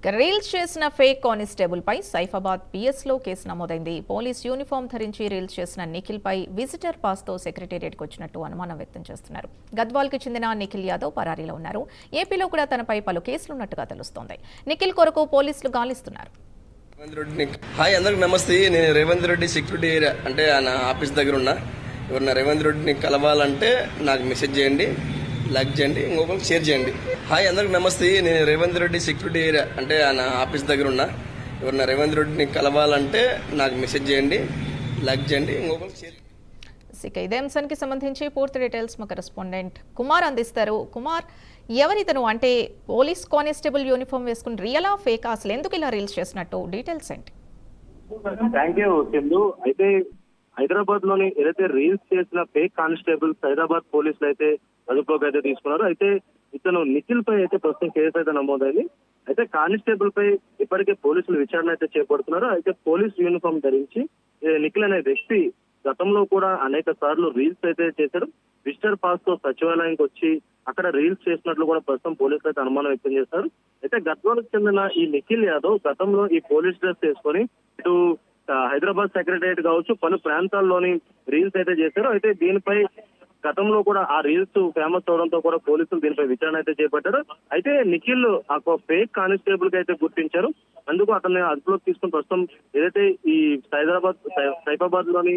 Reels చేసిన fake constable పై Saifabad PS లో case నమోదైంది. పోలీస్ యూనిఫామ్ ధరించి రీల్స్ చేసిన నిఖిల్ పై విజిటర్ పాస్ తో సెక్రటేరియట్కు వచ్చినట్టు అనుమానం వ్యక్తం చేస్తున్నారు. గద్వాల్ కి చెందిన నిఖిల్ యాదవ్ పరారీలో ఉన్నారు. ఏపీలో కూడా తనపై పలు కేసులున్నట్టుగా తెలుస్తోంది. నిఖిల్ కొరకు పోలీసులు గాలిస్తున్నారు. హాయ్, అందరికి నమస్తే. నేను రేవంత్ రెడ్డి సెక్యూరిటీ ఏరియా అంటే నా ఆఫీస్ దగ్గర ఉన్నా. ఎవరన్నా రేవంత్ రెడ్డిని కలవాలంటే నాకు మెసేజ్ చేయండి, లైక్ చేయండి, ఇంకొకరికి షేర్ చేయండి. హాయ్, అందరికి నమస్తే. నేను రేవంత్ రెడ్డి సెక్యూరిటీ ఏరియా అంటే నా ఆఫీస్ దగ్గర ఉన్నా. ఎవరన్నా రేవంత్ రెడ్డిని కలవాలంటే నాకు మెసేజ్ చేయండి, లైక్ చేయండి, ఇంకొకరికి షేర్. ఇదే అంశానికి సంబంధించి పూర్తి డీటెయిల్స్ మా కరెస్పాండెంట్ కుమార్ అందిస్తారు. కుమార్, ఎవరితను? అంటే పోలీస్ కానిస్టేబుల్ యూనిఫామ్ వేసుకుని రియలా ఫేకా? అసలు ఎందుకు ఇలా రీల్స్ చేసినట్టు డీటెయిల్స్ ఏంటి? Thank you Chandu. అయితే హైదరాబాద్ లోని ఏదైతే రీల్స్ చేసిన ఫేక్ కానిస్టేబుల్స్ హైదరాబాద్ పోలీసులు అయితే అదుపులోకి అయితే తీసుకున్నారు. అయితే ఇతను నిఖిల్ పై అయితే ప్రస్తుతం కేసు అయితే నమోదైంది. అయితే కానిస్టేబుల్ పై ఇప్పటికే పోలీసులు విచారణ అయితే చేపడుతున్నారు. అయితే పోలీస్ యూనిఫామ్ ధరించి నిఖిల్ అనే వ్యక్తి గతంలో కూడా అనేక సార్లు రీల్స్ అయితే చేశాడు. విజిటర్ పాస్ తో సచివాలయానికి వచ్చి అక్కడ రీల్స్ చేసినట్లు కూడా ప్రస్తుతం పోలీసులు అయితే అనుమానం వ్యక్తం చేస్తారు. అయితే గద్వాలకు చెందిన ఈ నిఖిల్ యాదవ్ గతంలో ఈ పోలీస్ డ్రెస్ వేసుకొని ఇటు హైదరాబాద్ సెక్రటరియట్ కావచ్చు పలు ప్రాంతాల్లోని రీల్స్ అయితే చేశారు. అయితే దీనిపై గతంలో కూడా ఆ రీల్స్ ఫేమస్ అవడంతో కూడా పోలీసులు దీనిపై విచారణ అయితే చేపట్టారు. అయితే నిఖిల్ ఒక ఫేక్ కానిస్టేబుల్ కి అయితే గుర్తించారు. అందుకు అతన్ని అదుపులోకి తీసుకుని ప్రస్తుతం ఏదైతే ఈ సైఫాబాద్ లోని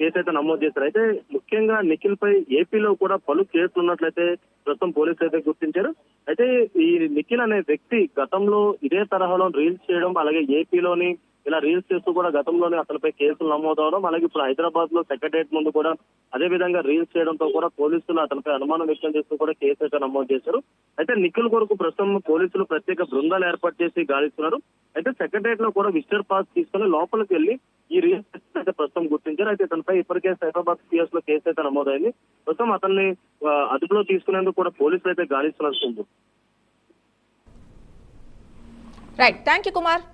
కేసు అయితే నమోదు చేశారు. అయితే ముఖ్యంగా నిఖిల్ పై ఏపీలో కూడా పలు కేసులు ఉన్నట్లయితే ప్రస్తుతం పోలీసులు అయితే గుర్తించారు. అయితే ఈ నిఖిల్ అనే వ్యక్తి గతంలో ఇదే తరహాలో రీల్స్ చేయడం, అలాగే ఏపీలోని ఇలా రీల్స్ చేస్తూ కూడా గతంలోనే అతనిపై కేసులు నమోదవడం, అలాగే ఇప్పుడు హైదరాబాద్ లో సెక్రటరియట్ ముందు కూడా అదే విధంగా రీల్స్ చేయడంతో కూడా పోలీసులు అతనిపై అనుమానం వ్యక్తం చేస్తూ కూడా కేసు అయితే నమోదు చేశారు. అయితే నిఖిల్ కొరకు ప్రస్తుతం పోలీసులు ప్రత్యేక బృందాలు ఏర్పాటు చేసి గాలిస్తున్నారు. అయితే సెక్రటరియట్ లో కూడా విజిటర్ పాస్ తీసుకుని లోపలికి వెళ్లి ఈ రీల్స్ అయితే ప్రస్తుతం గుర్తించారు. అయితే ఇతనిపై ఇప్పటికే సైఫాబాద్ పిఎస్ లో కేసు అయితే నమోదైంది. ప్రస్తుతం అతన్ని అదుపులో తీసుకునేందుకు కూడా పోలీసులు అయితే గాలిస్తున్నారు. Right, thank you Kumar.